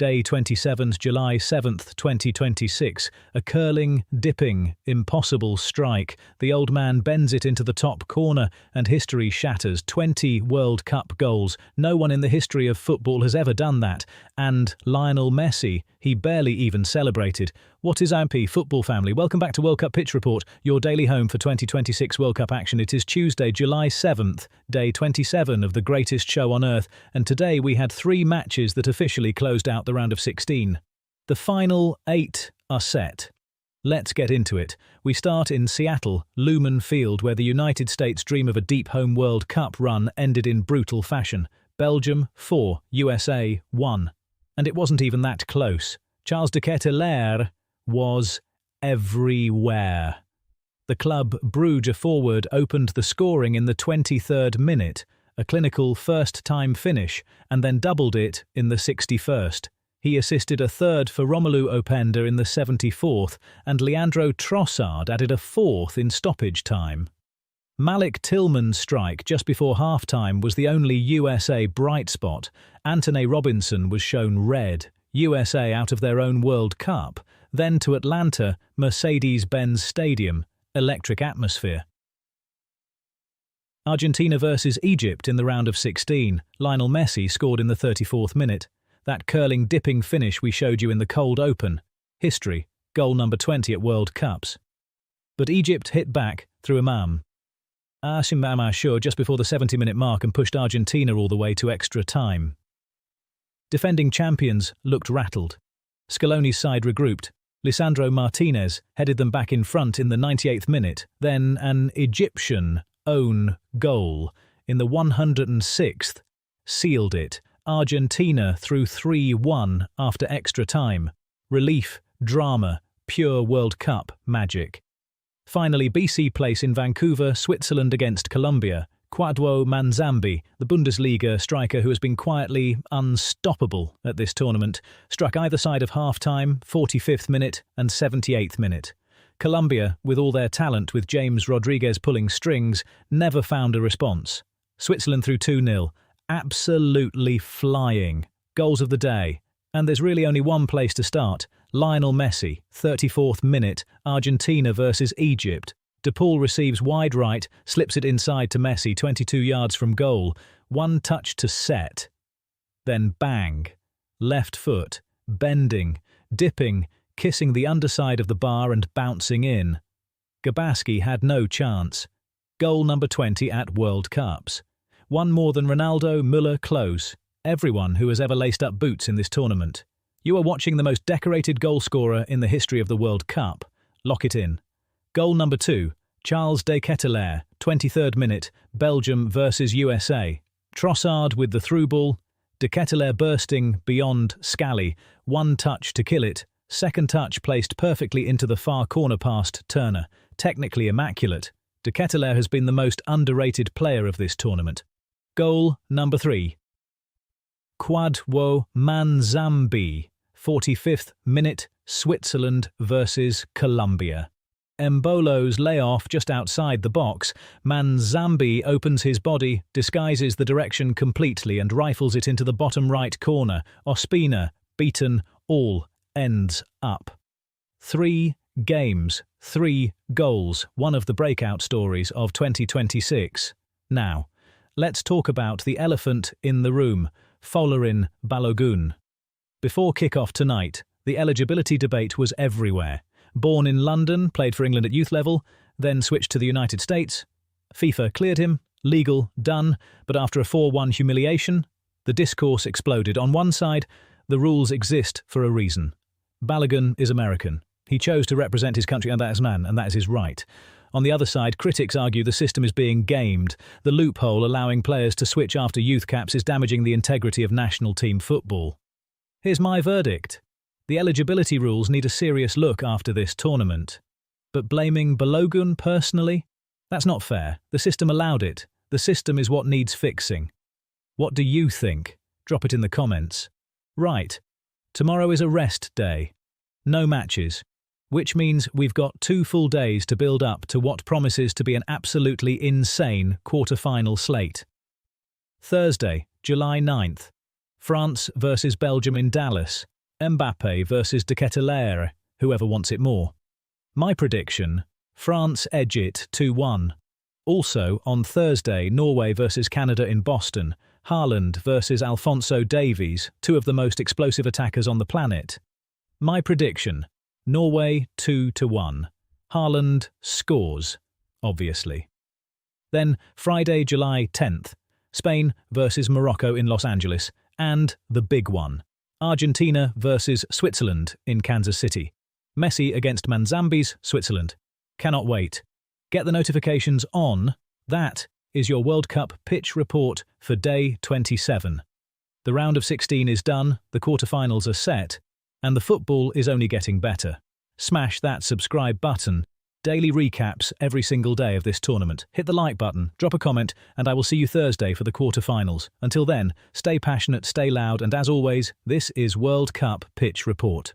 Day 27, July 7th, 2026. A curling, dipping, impossible strike. The old man bends it into the top corner and history shatters. 20 World Cup goals. No one in the history of football has ever done that. And Lionel Messi, he barely even celebrated. What is a.e.t football family? Welcome back to World Cup Pitch Report, your daily home for 2026 World Cup action. It is Tuesday, July 7th, day 27 of the greatest show on earth, and today we had 3 matches that officially closed out the round of 16. The final 8 are set. Let's get into it. We start in Seattle, Lumen Field, where the United States' dream of a deep home World Cup run ended in brutal fashion. Belgium 4, USA 1. And it wasn't even that close. Charles de Ketelaere was everywhere. The Club Brugge forward opened the scoring in the 23rd minute, a clinical first-time finish, and then doubled it in the 61st. He assisted a third for Romelu Openda in the 74th, and Leandro Trossard added a 4th in stoppage time. Malik Tillman's strike just before half-time was the only USA bright spot. Anthony Robinson was shown red. USA out of their own World Cup. Then to Atlanta, Mercedes-Benz Stadium, electric atmosphere. Argentina versus Egypt in the round of 16. Lionel Messi scored in the 34th minute. That curling dipping finish we showed you in the cold open. History, goal number 20 at World Cups. But Egypt hit back through Imam Ashur just before the 70-minute mark and pushed Argentina all the way to extra time. Defending champions looked rattled. Scaloni's side regrouped. Lisandro Martinez headed them back in front in the 98th minute, then an Egyptian own goal in the 106th sealed it. Argentina through 3-1 after extra time. Relief, drama, pure World Cup magic. Finally, BC place in Vancouver, Switzerland against Colombia. Manzambi, the Bundesliga striker who has been quietly unstoppable at this tournament, struck either side of half-time, 45th minute and 78th minute. Colombia, with all their talent with James Rodriguez pulling strings, never found a response. Switzerland through 2-0, absolutely flying. Goals of the day. And there's really only one place to start. Lionel Messi, 34th minute, Argentina versus Egypt. De Paul receives wide right, slips it inside to Messi, 22 yards from goal. One touch to set. Then bang. Left foot, bending, dipping, kissing the underside of the bar and bouncing in. Gabaski had no chance. Goal number 20 at World Cups. One more than Ronaldo, Müller, close. Everyone who has ever laced up boots in this tournament. You are watching the most decorated goalscorer in the history of the World Cup. Lock it in. Goal number 2, Charles de Ketelaere, 23rd minute, Belgium versus USA. Trossard with the through ball, de Ketelaere bursting beyond Scally, one touch to kill it, second touch placed perfectly into the far corner past Turner, technically immaculate. De Ketelaere has been the most underrated player of this tournament. Goal number 3. Manzambi, 45th minute, Switzerland versus Colombia. Mbolo's layoff just outside the box. Manzambi opens his body, disguises the direction completely and rifles it into the bottom right corner. Ospina, beaten, all ends up. 3 games, 3 goals, one of the breakout stories of 2026. Now, let's talk about the elephant in the room, Folarin Balogun. Before kick-off tonight, the eligibility debate was everywhere. Born in London, played for England at youth level, then switched to the United States. FIFA cleared him, legal, done, but after a 4-1 humiliation, the discourse exploded. On one side, the rules exist for a reason. Balogun is American. He chose to represent his country and that is man, and that is his right. On the other side, critics argue the system is being gamed. The loophole allowing players to switch after youth caps is damaging the integrity of national team football. Here's my verdict. The eligibility rules need a serious look after this tournament. But blaming Balogun personally? That's not fair. The system allowed it. The system is what needs fixing. What do you think? Drop it in the comments. Right. Tomorrow is a rest day. No matches. Which means we've got 2 full days to build up to what promises to be an absolutely insane quarter-final slate. Thursday, July 9th. France versus Belgium in Dallas. Mbappe versus Ketelaere, whoever wants it more. My prediction, France edge it 2-1. Also, on Thursday, Norway versus Canada in Boston, Haaland versus Alphonso Davies, two of the most explosive attackers on the planet. My prediction, Norway 2-1. Haaland scores, obviously. Then, Friday, July 10th, Spain versus Morocco in Los Angeles, and the big one, Argentina versus Switzerland in Kansas City. Messi against Manzambi's Switzerland. Cannot wait. Get the notifications on. That is your World Cup pitch report for day 27. The round of 16 is done, the quarterfinals are set, and the football is only getting better. Smash that subscribe button. Daily recaps every single day of this tournament. Hit the like button, drop a comment, and I will see you Thursday for the quarterfinals. Until then, stay passionate, stay loud, and as always, this is World Cup Pitch Report.